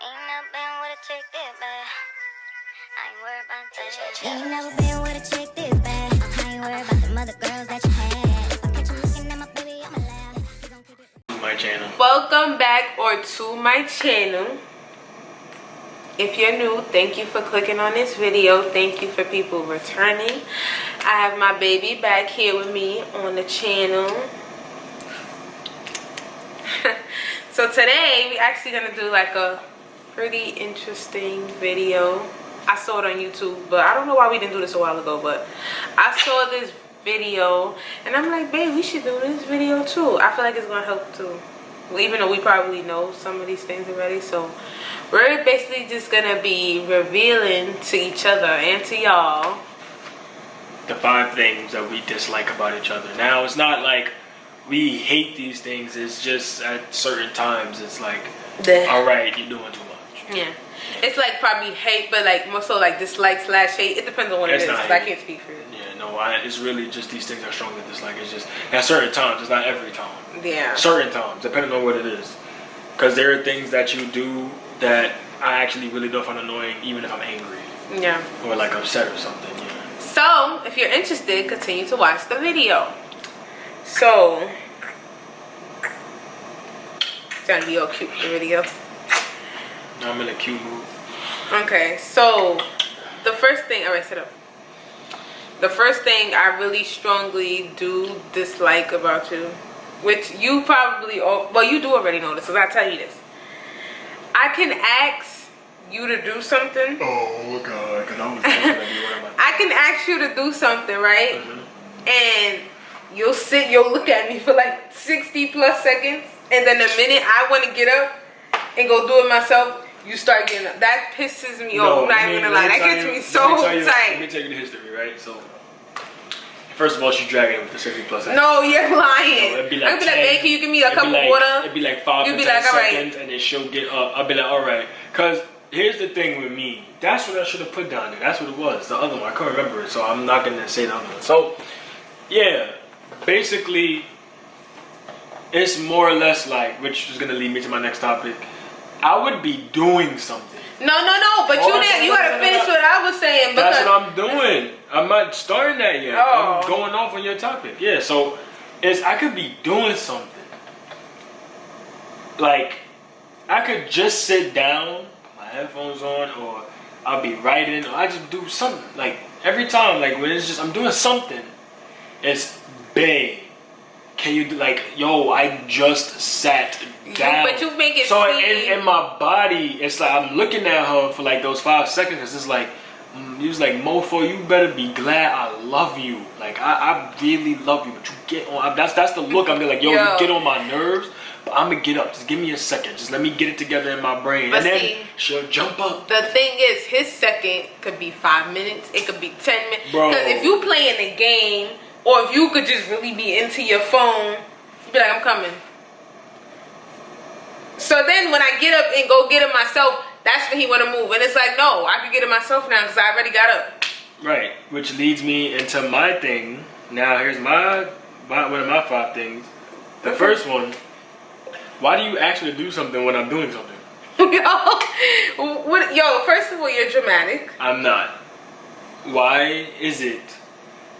Ain't never been with a chick this bad. I ain't worried about that. Ain't never been with a chick this bad. I ain't worried about them other girls that you had. If I catch you looking at my baby, I'ma laugh. You gon' keep it. My channel. Welcome back to my channel. If you're new, thank you for clicking on this video. Thank you for people returning. I have my baby back here with me on the channel. So today we actually gonna do like a pretty interesting video. I saw it on YouTube, but I don't know why we didn't do this a while ago, but I saw this video and I'm like, babe, we should do this video too. I feel like it's gonna help too. Well, even though we probably know some of these things already. So we're basically just gonna be revealing to each other and to y'all the 5 things that we dislike about each other. Now, it's not like we hate these things. It's just at certain times, it's like, all right, you're doing too much. Yeah. It's like probably hate, but like more so like dislike / hate. It depends on what it is. I can't speak for it. Yeah, no, it's really just these things are strong than dislike. It's just at certain times. It's not every time. Yeah. Certain times, depending on what it is. Because there are things that you do that I actually really don't find annoying, even if I'm angry. Yeah. Or like upset or something. Yeah. So if you're interested, continue to watch the video. So trying to be all cute for the video. I'm in a cute mood. Okay, so the first thing, alright, sit up. The first thing I really strongly do dislike about you, which you probably, well, you do already know this, because I tell you this. I can ask you to do something. Oh God, because I was going to be one of my. I can ask you to do something, right? And you'll look at me for like 60+ seconds, and then the minute I want to get up and go do it myself, you start getting up. That pisses me off. I'm not even gonna lie. That gets me so tight. Let me tell you the history, right? So, first of all, she's dragging it with the 60+ seconds. No, you're lying. No, it'd be like, I'd be like, babe, can you give me a cup of water? It'd be like 5 to 10 seconds, and then she'll get up. I'll be like, all right. Because here's the thing with me. That's what I should have put down there. That's what it was. The other one. I can't remember it, so I'm not going to say the other one. So, yeah. Basically, it's more or less like, which is going to lead me to my next topic. I would be doing something. No, but you didn't. You gotta finish what I was saying. That's what I'm doing. I'm not starting that yet. Oh. I'm going off on your topic. Yeah, so I could be doing something. Like, I could just sit down, put my headphones on, or I'll be writing, or I just do something. Like, every time, like, when it's just, I'm doing something, it's, babe, can you do, like, yo, I just sat down. But you make it so seem... in my body, it's like I'm looking at her for like those 5 seconds. Cause it's like, he was like, mofo, you better be glad I love you. Like I really love you, but you get on. That's the look. I'm like, yo, you get on my nerves. But I'm gonna get up. Just give me a second. Just let me get it together in my brain, but and then she'll jump up. The thing is, his second could be 5 minutes. It could be 10 minutes. Bro. Because if you playing a game, or if you could just really be into your phone, you'd be like, I'm coming. So then when I get up and go get it myself, that's when he want to move. And it's like, no, I can get it myself now because I already got up. Right, which leads me into my thing. Now here's one of my 5 things. The first one, why do you actually do something when I'm doing something? Yo, first of all, you're dramatic. I'm not. Why is it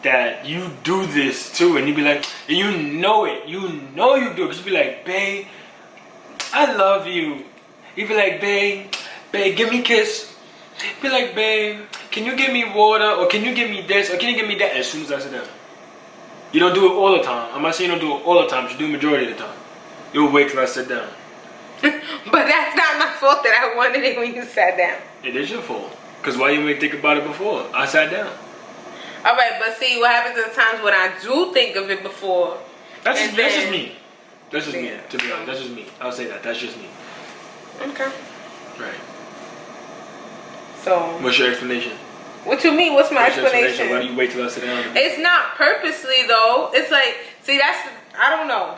that you do this too? And you be like, you know it. You know you do it. Because you be like, babe, I love you. You be like, babe, give me a kiss. Be like, babe, can you give me water? Or can you give me this? Or can you give me that? As soon as I sit down. You don't do it all the time. I'm not saying you don't do it all the time. But you do it majority of the time. You'll wait till I sit down. But that's not my fault that I wanted it when you sat down. It is your fault. Because why you ain't think about it before? I sat down. Alright, but see, what happens at times when I do think of it before. That's just me. That's just me, to be honest. That's just me. I'll say that. That's just me. Okay. Right. So. What's your explanation? What you mean? What's my explanation? Why do you wait till I sit down? It's not purposely though. It's like, see, I don't know.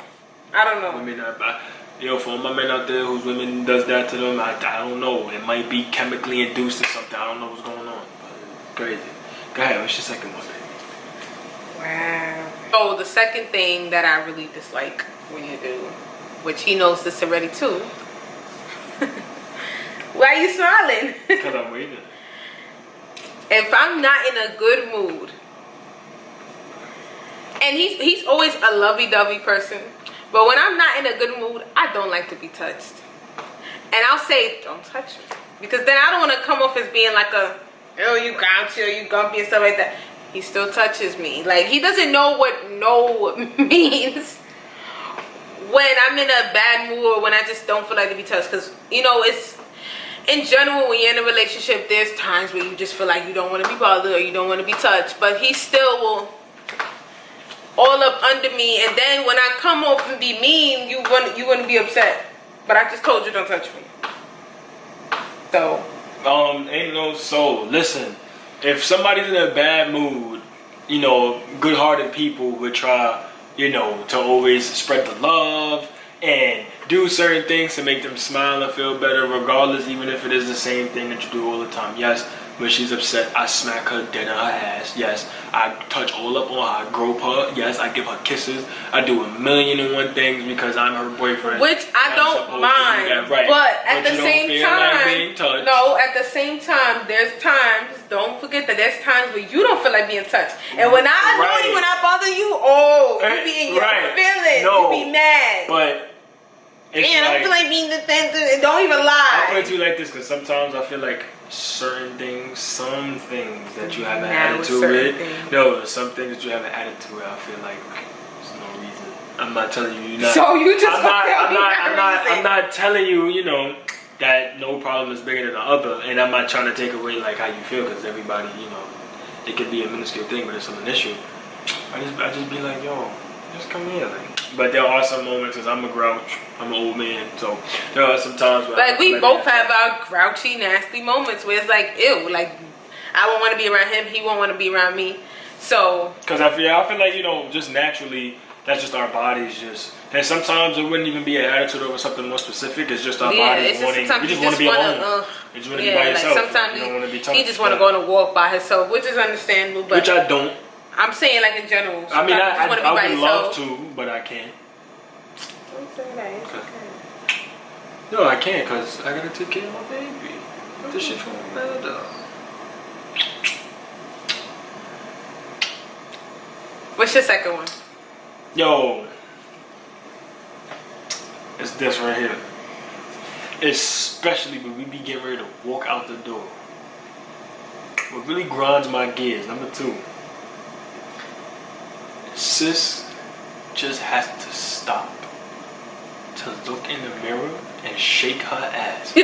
Women for all my men out there whose women does that to them, I don't know. It might be chemically induced or something. I don't know what's going on. But crazy. Go ahead. What's your second one? Wow. So the second thing that I really dislike when you do, which he knows this already too, Why are you smiling? Because I'm waiting. If I'm not in a good mood, and he's always a lovey-dovey person, but when I'm not in a good mood, I don't like to be touched. And I'll say, don't touch me. Because then I don't want to come off as being like a, oh, you grouchy or you gumpy and stuff like that. He still touches me. Like, he doesn't know what no means when I'm in a bad mood or when I just don't feel like to be touched. Because, you know, it's, in general, when you're in a relationship, there's times where you just feel like you don't want to be bothered or you don't want to be touched. But he still will all up under me. And then when I come off and be mean, you wouldn't be upset. But I just told you don't touch me. So. Ain't no soul. Listen, if somebody's in a bad mood, you know, good-hearted people would try, you know, to always spread the love and do certain things to make them smile and feel better, regardless, even if it is the same thing that you do all the time. Yes, when she's upset, I smack her dead in her ass. Yes, I touch all up on her, I grope her. Yes, I give her kisses. I do 1,000,001 things because I'm her boyfriend. Which I don't mind. Right. But at the same time, no, at the same time, there's times, don't forget that there's times where you don't feel like being touched. And when I annoy you, when I bother you, oh, you be in your feelings. No, you be mad. But it's I don't feel like being defensive. Don't even lie. I put it to you like this because sometimes I feel like certain things, some things that you have an attitude with. No, some things that you have an attitude with. I feel like there's no reason. I'm not telling you. Not, so you just. I'm not telling you. You know that no problem is bigger than the other, and I'm not trying to take away like how you feel because everybody, you know, it could be a minuscule thing, but it's an issue. I just be like, yo, just come here, like. But there are some moments, because I'm a grouch, I'm an old man, so there are some times where like we both have our grouchy, nasty moments where it's like, ew, like I won't want to be around him, he won't want to be around me. So because I feel like, you know, just naturally, that's just our bodies just. And sometimes it wouldn't even be an attitude over something more specific. It's just our bodies wanting. You just want to be alone. You just want to be by yourself. Like sometimes you don't want to be touched. He just want to go on a walk by himself, which is understandable. But which I don't. I'm saying like in general. I mean, I would love to, but I can't. Don't say that. It's okay. No, I can't because I gotta take care of my baby. This shit's gonna matter. What's your second one? Yo, it's this right here. Especially when we be getting ready to walk out the door. What really grinds my gears, number 2. Sis just has to stop to look in the mirror and shake her ass.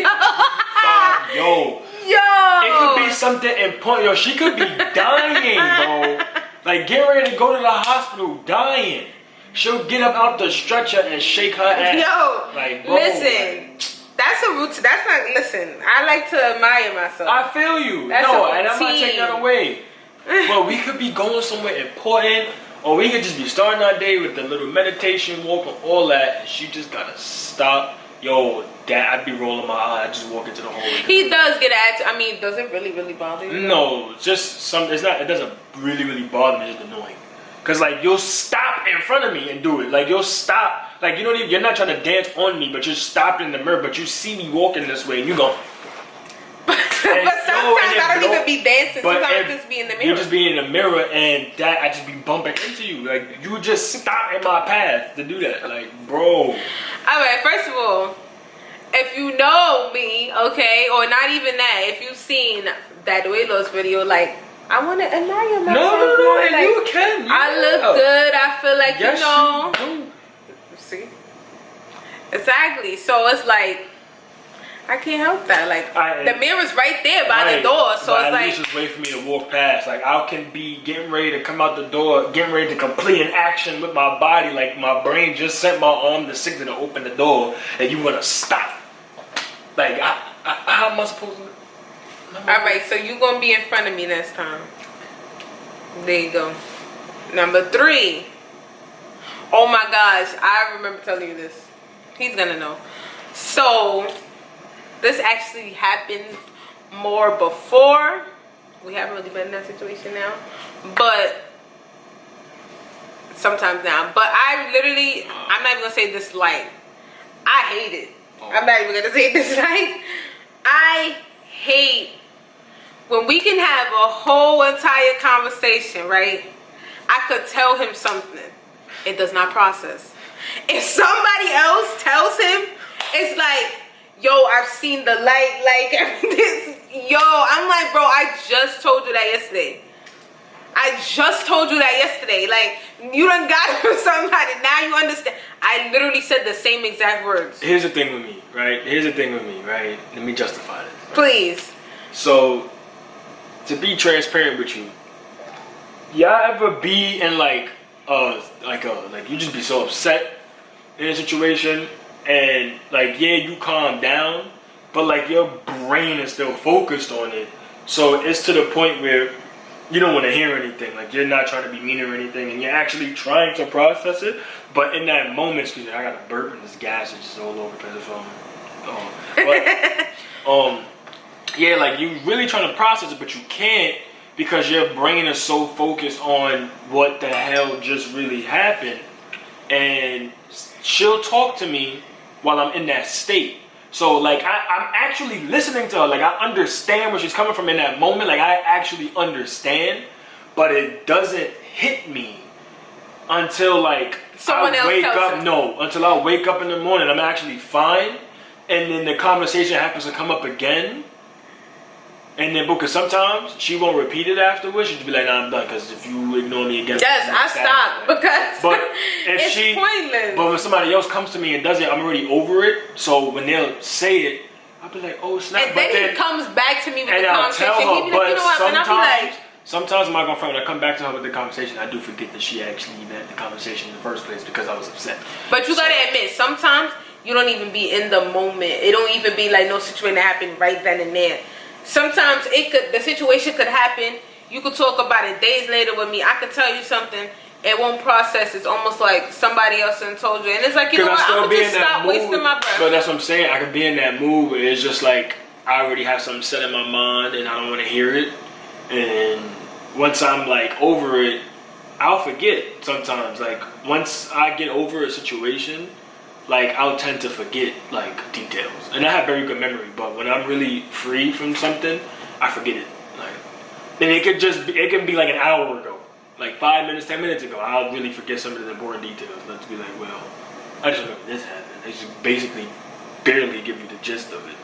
Yo, it could be something important. Yo, she could be dying, bro. Like, get ready to go to the hospital, dying. She'll get up out the stretcher and shake her ass. Yo, like, bro, listen, that's a routine. That's not. Listen, I like to admire myself. I feel you. And I'm not taking that away. But we could be going somewhere important. Or we could just be starting our day with the little meditation walk and all that, and she just gotta stop. Yo, I'd be rolling my eye. I just walk into the hallway. He does get at. I mean, does it really bother you? No, just some. It's not. It doesn't really bother me. It's annoying. Cause like you'll stop in front of me and do it. Like you'll stop. Like you don't even. You're not trying to dance on me, but you're stopped in the mirror. But you see me walking this way, and you go. But sometimes I don't even be dancing. Sometimes I just be in the mirror. You just be in the mirror, and that I just be bumping into you. Like you just stop in my path to do that. Like, bro. Alright, first of all, if you know me, okay, or not even that, if you've seen that Duelos video, like, I want to admire myself. No, like, you can. I look good. I feel like, yes, you know. You do. See? Exactly. So it's like, I can't help that. Like, the mirror's right there by the door. So it's like, just wait for me to walk past. Like, I can be getting ready to come out the door, getting ready to complete an action with my body. Like, my brain just sent my arm the signal to open the door, and you want to stop. Like, how am I supposed to? Alright, so you're going to be in front of me next time. There you go. Number 3. Oh my gosh, I remember telling you this. He's going to know. So, this actually happened more before. We haven't really been in that situation now. But, sometimes now. But I literally, I'm not even going to say dislike. I hate it. I'm not even going to say dislike. I hate when we can have a whole entire conversation, right? I could tell him something. It does not process. If somebody else tells him, it's like, yo, I've seen the light, like everything. Yo, I'm like, bro, I just told you that yesterday. Like, you done got it from somebody. Now you understand. I literally said the same exact words. Here's the thing with me, right? Let me justify this. Right? Please. So, to be transparent with you, y'all ever be in like you just be so upset in a situation and like, yeah, you calm down, but like your brain is still focused on it. So it's to the point where you don't want to hear anything. Like, you're not trying to be mean or anything, and you're actually trying to process it. But in that moment, excuse me, I got a burp and this gas is just all over the place. Yeah, like you really trying to process it, but you can't because your brain is so focused on what the hell just really happened. And she'll talk to me while I'm in that state. So like I'm actually listening to her. Like, I understand where she's coming from in that moment. Like, I actually understand, but it doesn't hit me until like someone else wake tells up. her. No, until I wake up in the morning, I'm actually fine, and then the conversation happens to come up again. And then, because sometimes she won't repeat it afterwards, she'll be like, "Nah, I'm done." Because if you ignore me again, yes, I stop because but if it's pointless. But when somebody else comes to me and does it, I'm already over it. So when they'll say it, I'll be like, "Oh snap!" And then he comes back to me with and the I'll conversation. tell her, He be like, you know what? And I'll be like, sometimes my girlfriend, when I come back to her with the conversation, I do forget that she actually had the conversation in the first place because I was upset. but you gotta admit, sometimes you don't even be in the moment. It don't even be like no situation that happened right then and there. Sometimes the situation could happen. You could talk about it days later with me. I could tell you something. It won't process. It's almost like somebody else done told you. And it's like, you know what? I'm going to just stop wasting my breath. But that's what I'm saying. I could be in that mood where it's just like, I already have something set in my mind and I don't want to hear it. And once I'm like over it, I'll forget sometimes. Like, once I get over a situation, like, I'll tend to forget like details, and I have very good memory. But when I'm really free from something, I forget it. Like, and it can be like an hour ago, like 5 minutes, 10 minutes ago. I'll really forget some of the important details. Let's be like, well, I just remember this happened. I just basically barely give you the gist of it.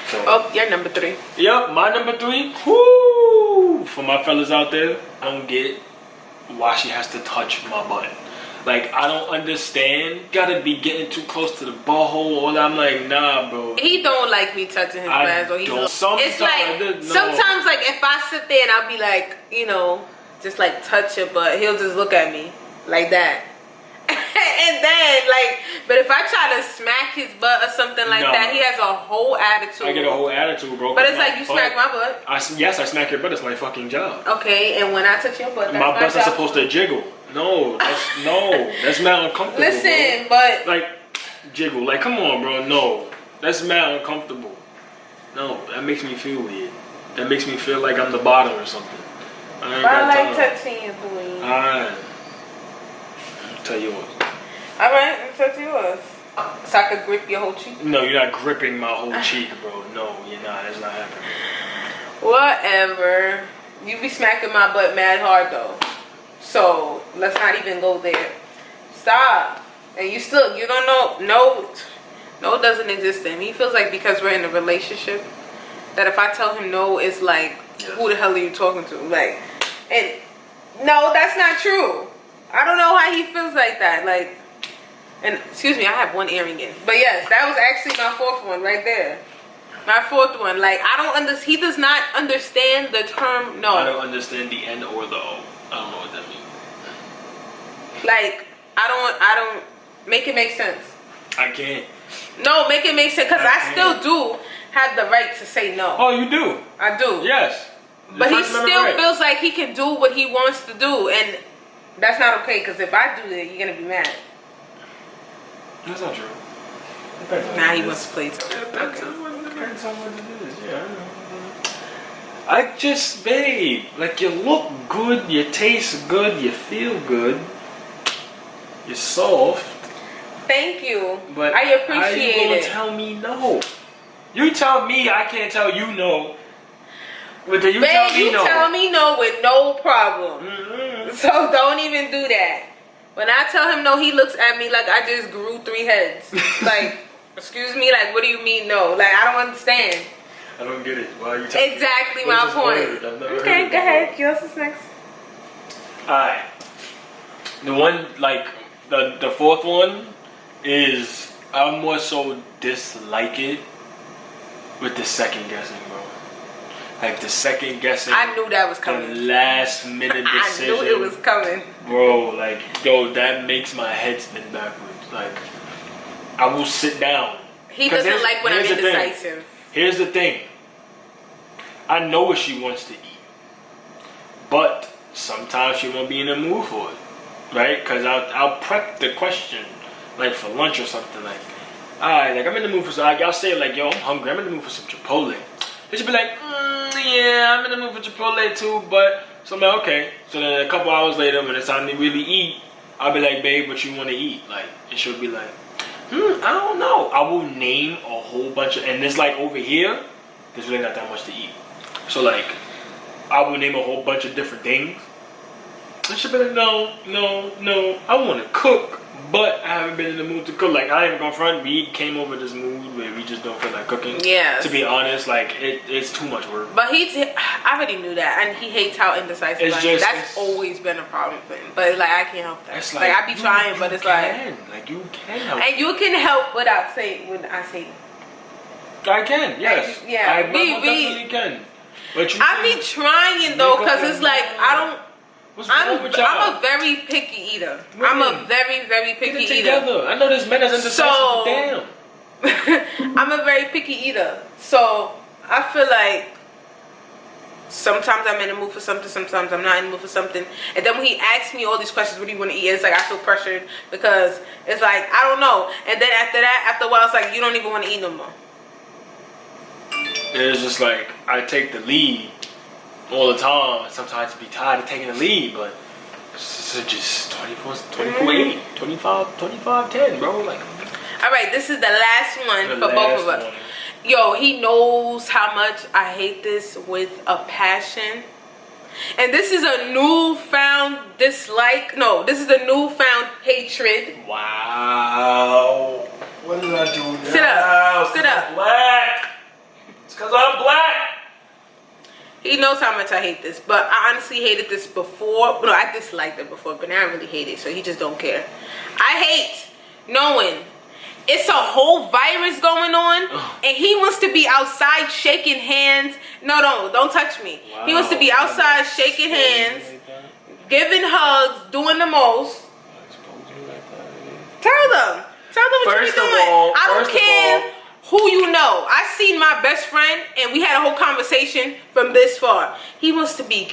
So, oh, you're number 3. Yep, my number 3. Whoo! For my fellas out there, I don't get why she has to touch my butt. Like, I don't understand. Gotta be getting too close to the butthole. Or I'm like, nah, bro. He don't like me touching his ass. Or it's like, sometimes, like, if I sit there and I'll be like, you know, just like touch it, but he'll just look at me like that. And then, like, but if I try to smack his butt or something like that, he has a whole attitude. I get a whole attitude, bro. But it's like, you smack my butt. Yes, I smack your butt. It's my fucking job. Okay, and when I touch your butt, my butt's not supposed to jiggle. No, that's mad uncomfortable. Listen, bro. but like, jiggle. Like, come on, bro. No, that's mad uncomfortable. No, that makes me feel weird. That makes me feel like I'm the bottom or something. I like touching you, boy. Alright. Tell yours. Alright, let me touch yours. So I could grip your whole cheek? No, you're not gripping my whole cheek, bro. No, you're not. That's not happening. Whatever. You be smacking my butt mad hard, though. So, let's not even go there. Stop. And you don't know. No, it doesn't exist in me. He feels like because we're in a relationship, that if I tell him no, it's like, who the hell are you talking to? Like, and no, that's not true. I don't know how he feels like that. Like, and excuse me, I have one earring in. But yes, that was actually my 4th one right there. My 4th one. Like, he does not understand the term no. I don't understand the N or the O. I don't know what that means. Like, I don't make it make sense. I can't. No, make it make sense, because I still do have the right to say no. Oh, you do? I do. Yes. But he still feels like he can do what he wants to do, and that's not okay, because if I do it, you're going to be mad. That's not true. Nah, he wants to play too. Depends on what it is. Yeah, I know. I just, babe, like, you look good, you taste good, you feel good, you're soft. Thank you. But I appreciate how you gonna it. tell me no? You tell me I can't tell you no. But then you Babe, tell me you no. tell me no with no problem. Mm-hmm. So don't even do that. When I tell him no, he looks at me like I just grew 3 heads. Like, excuse me, like, what do you mean no? Like, I don't understand. I don't get it. Why are you telling Exactly me? my What's this point. word? I've never heard Okay, it go ahead. before. Yours is next. Alright. The one, like, the fourth one is I more so dislike it with the second guessing, bro. Like the second guessing. I knew that was The coming. last minute decision. I knew it was coming. Bro, like, yo, that makes my head spin backwards. Like, I will sit down. He doesn't like when I'm indecisive. Here's the thing. I know what she wants to eat. But sometimes she won't be in the mood for it. Right? Because I'll prep the question. Like for lunch or something. Like, alright, like I'm in the mood for some. Like, I'll say like, yo, I'm hungry. I'm in the mood for some Chipotle. And she'll be like, yeah, I'm in the mood for Chipotle too. But, so I'm like, okay. So then a couple hours later, when it's time to really eat, I'll be like, babe, what you want to eat? Like, and she'll be like, I don't know. I will name a whole bunch of, and it's like over here, there's really not that much to eat. So like, I will name a whole bunch of different things. And she'll be like, no, I want to cook, but I haven't been in the mood to cook. Like, I ain't gonna front, we came over this mood where we just don't feel like cooking. Yeah. To be honest, like, it's too much work. But I already knew that, and he hates how indecisive I am. That's always been a problem for him. But like, I can't help that. It's like I be trying, but it's like you can help. And you can help without saying when I say. I can, yes. Yeah, I definitely can. But I be trying though, because it's like I don't. I'm a very picky eater. I'm a very, very picky eater. I know this man is indecisive. So, damn. I'm a very picky eater. So I feel like sometimes I'm in the mood for something, sometimes I'm not in the mood for something. And then when he asks me all these questions, what do you want to eat? It's like I feel pressured because it's like I don't know. And then after a while, it's like you don't even want to eat no more. It's just like I take the lead all the time. Sometimes I be tired of taking the lead, but it's just 24-8, 25-10, bro. Like, all right, this is the last one for both of us. Yo, he knows how much I hate this with a passion. And this is a newfound dislike. No, this is a newfound hatred. Wow. What did I do now? Sit up. I'm black. It's because I'm black. He knows how much I hate this, but I honestly hated this before. No, I disliked it before, but now I really hate it, so he just don't care. I hate knowing it's a whole virus going on, and he wants to be outside shaking hands. No, don't touch me. Wow. He wants to be outside shaking hands, giving hugs, doing the most. Tell them what you're doing. I don't care who you know. I seen my best friend, and we had a whole conversation from this far. He wants to be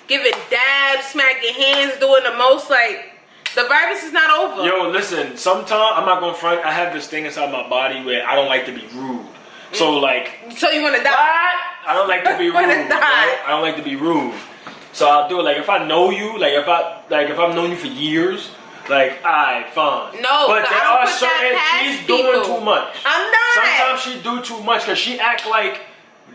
giving dabs, smacking hands, doing the most. Like, the virus is not over. Yo, listen, sometimes, I'm not gonna front, I have this thing inside my body where I don't like to be rude. So like... So you wanna die? I don't like to be rude. Right? I don't like to be rude. So I'll do it. Like, if I know you, like if I've known you for years, like, alright, fine. No, but there are certain, she's doing too much. I'm not. Sometimes she do too much because she act like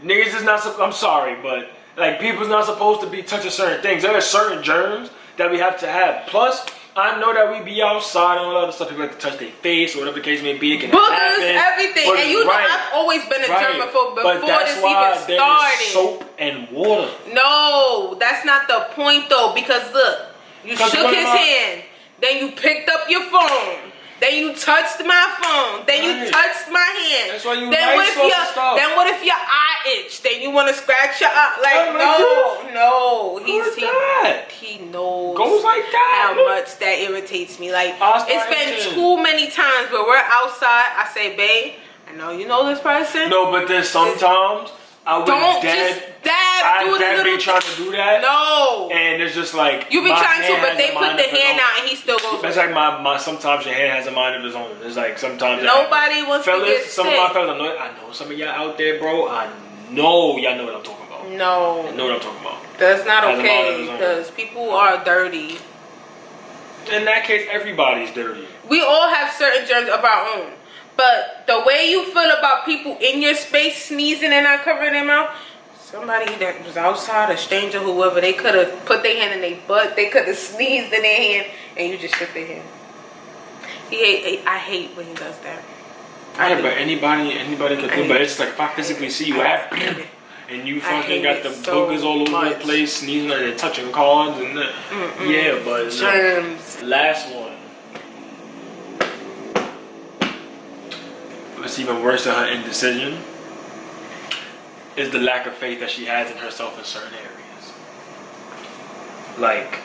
niggas is not, I'm sorry, but like people's not supposed to be touching certain things. There are certain germs that we have to have. Plus, I know that we be outside and all that other stuff. People like to touch their face or whatever the case may be. It can happen. Everything. And you know I've always been a germaphobe before this even started. Soap and water. No, that's not the point though. Because look, you shook his hand. Then you picked up your phone. Then you touched my phone. Then you touched my hand. That's why you then what if your eye itch? Then you want to scratch your eye? Like, no. He knows goes like that. How much that irritates me. Like, it's been too many times where we're outside. I say, babe, I know you know this person. No, but then sometimes I would be trying to do that. No. And it's just like you be trying to, but they put the hand out and he still goes. It's like my sometimes your hand has a mind of his own. It's like sometimes nobody wants to get some sick. of my fellas, I know some of y'all out there, bro. I know y'all know what I'm talking about. No. I know what I'm talking about. That's not okay because people are dirty. In that case, everybody's dirty. We all have certain germs of our own. But the way you feel about people in your space sneezing and not covering their mouth, somebody that was outside, a stranger, whoever, they could have put their hand in their butt, they could have sneezed in their hand, and you just shook their hand. I hate when he does that. Yeah, but anybody could do. But it's like if I physically see you and you fucking got the boogers all over the place, sneezing and touching cards and yeah, but Germs. Last one. What's even worse than her indecision is the lack of faith that she has in herself in certain areas. Like,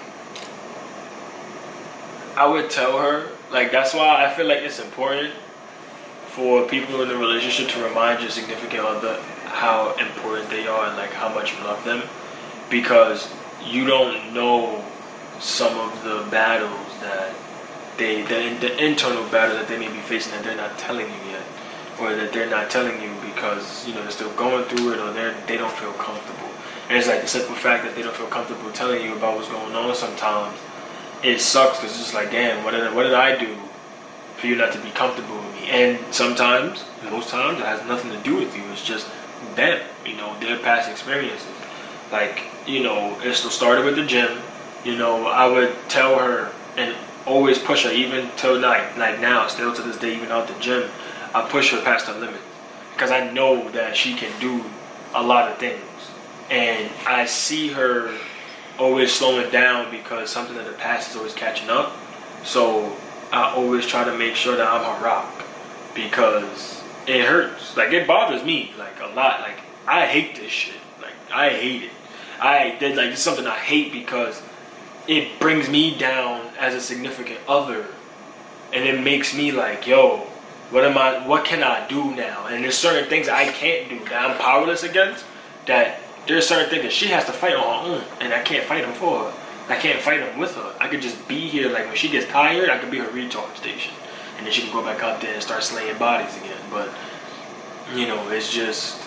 I would tell her, like, that's why I feel like it's important for people in a relationship to remind your significant other how important they are and like how much you love them, because you don't know some of the battles that the internal battle that they may be facing that they're not telling you yet, or that they're not telling you because they're still going through it, or they don't feel comfortable. And it's like the simple fact that they don't feel comfortable telling you about what's going on sometimes, it sucks, because it's just like, damn, what did I do for you not to be comfortable with me? And sometimes, most times, it has nothing to do with you. It's just them, their past experiences. Like, it still started with the gym. I would tell her and always push her, even till night, like now, still to this day, even out the gym, I push her past her limits, because I know that she can do a lot of things. And I see her always slowing down because something in the past is always catching up. So I always try to make sure that I'm her rock, because it hurts. Like, it bothers me, like, a lot. Like, I hate this shit. Like, I hate it. It's something I hate, because it brings me down as a significant other. And it makes me like, yo, what can I do now? And there's certain things I can't do that I'm powerless against, that there's certain things that she has to fight on her own, and I can't fight them for her. I can't fight them with her. I could just be here, like when she gets tired, I could be her recharge station. And then she can go back out there and start slaying bodies again. But, it's just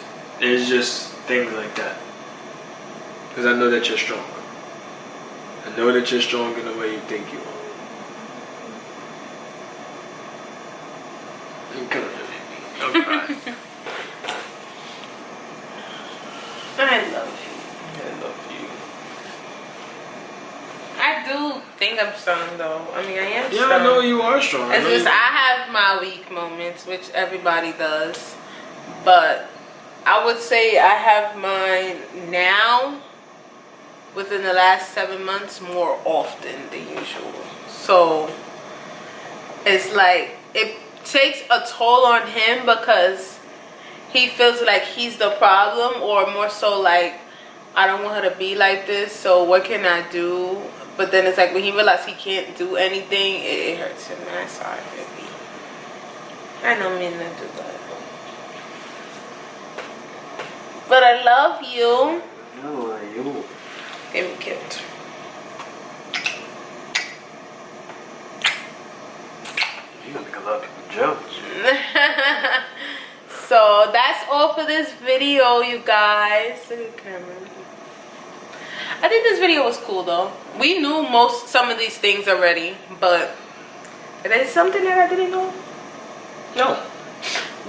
things like that. Because I know that you're strong. I know that you're strong in the way you think you are. I'm gonna hit me. I'm crying. I love you. I love you. I do think I'm strong, though. I mean, I am strong. Yeah, I know you are strong. It's just I have my weak moments, which everybody does. But I would say I have mine now, within the last 7 months, more often than usual. So it's like, it takes a toll on him, because he feels like he's the problem, or more so like, I don't want her to be like this, so what can I do? But then it's like, when he realizes he can't do anything, it hurts him. Man, sorry, baby. I don't mean to do that. But I love you. I love you. Give me killed. You gonna make a lot of people jealous. So that's all for this video, you guys. Look at the camera. I think this video was cool, though. We knew some of these things already, but there's something that I didn't know. No.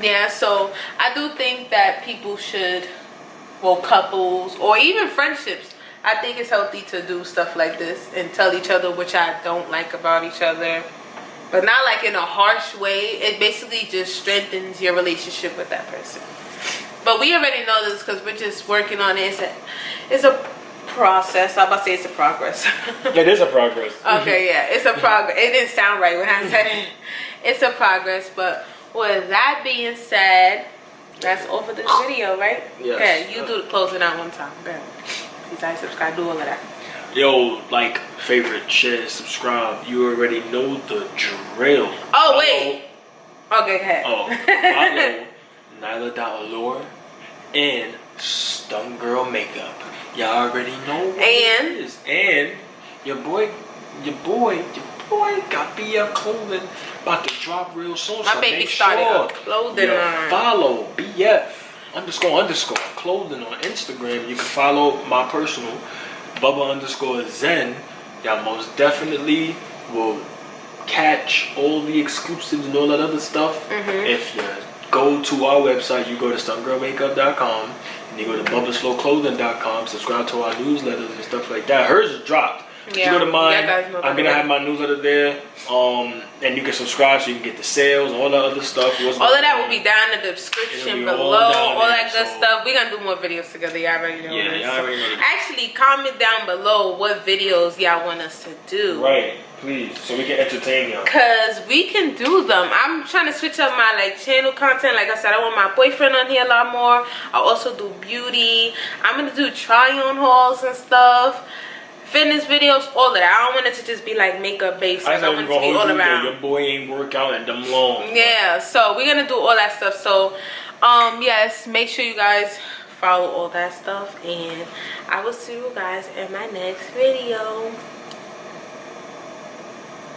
Yeah, so I do think that people should, couples or even friendships, I think it's healthy to do stuff like this and tell each other which I don't like about each other. But not like in a harsh way. It basically just strengthens your relationship with that person. But we already know this, because we're just working on it. It's a process. I'm about to say it's a progress. It is a progress. Okay, yeah. It's a progress. It didn't sound right when I said it. It's a progress. But with that being said, that's all for this video, right? Yes. Okay, you do the closing out one time. Go ahead. Please like, subscribe, do all of that. Yo, like, favorite, share, subscribe. You already know the drill. Oh, wait. Okay, go ahead. Oh, follow NYLA.Allure and Stone Girl Makeup. Y'all already know what it is. And your boy got BF Clothing about to drop real soon. My so baby make started sure a clothing line. follow BF _ clothing on Instagram. You can follow my personal Bubba _Zen. Y'all most definitely will catch all the exclusives and all that other stuff, if you go to our website, you go to stunggirlmakeup.com and you go to bubblesflowclothing.com, subscribe to our newsletters and stuff like that. Hers is dropped. Yeah, you go to mine, I'm gonna have my newsletter there, and you can subscribe so you can get the sales and all that other stuff. All of that will be down in the description below, all that good stuff. We're gonna do more videos together, y'all already know. Yeah, y'all already know. Actually, comment down below what videos y'all want us to do. Right, please, so we can entertain y'all. Cause we can do them. I'm trying to switch up my channel content. Like I said, I want my boyfriend on here a lot more. I also do beauty. I'm gonna do try-on hauls and stuff. Fitness videos, all of that. I don't want it to just be like makeup based. I want it to be all around. Your boy ain't work out and them long. Yeah, so we're gonna do all that stuff. So yes, make sure you guys follow all that stuff, and I will see you guys in my next video.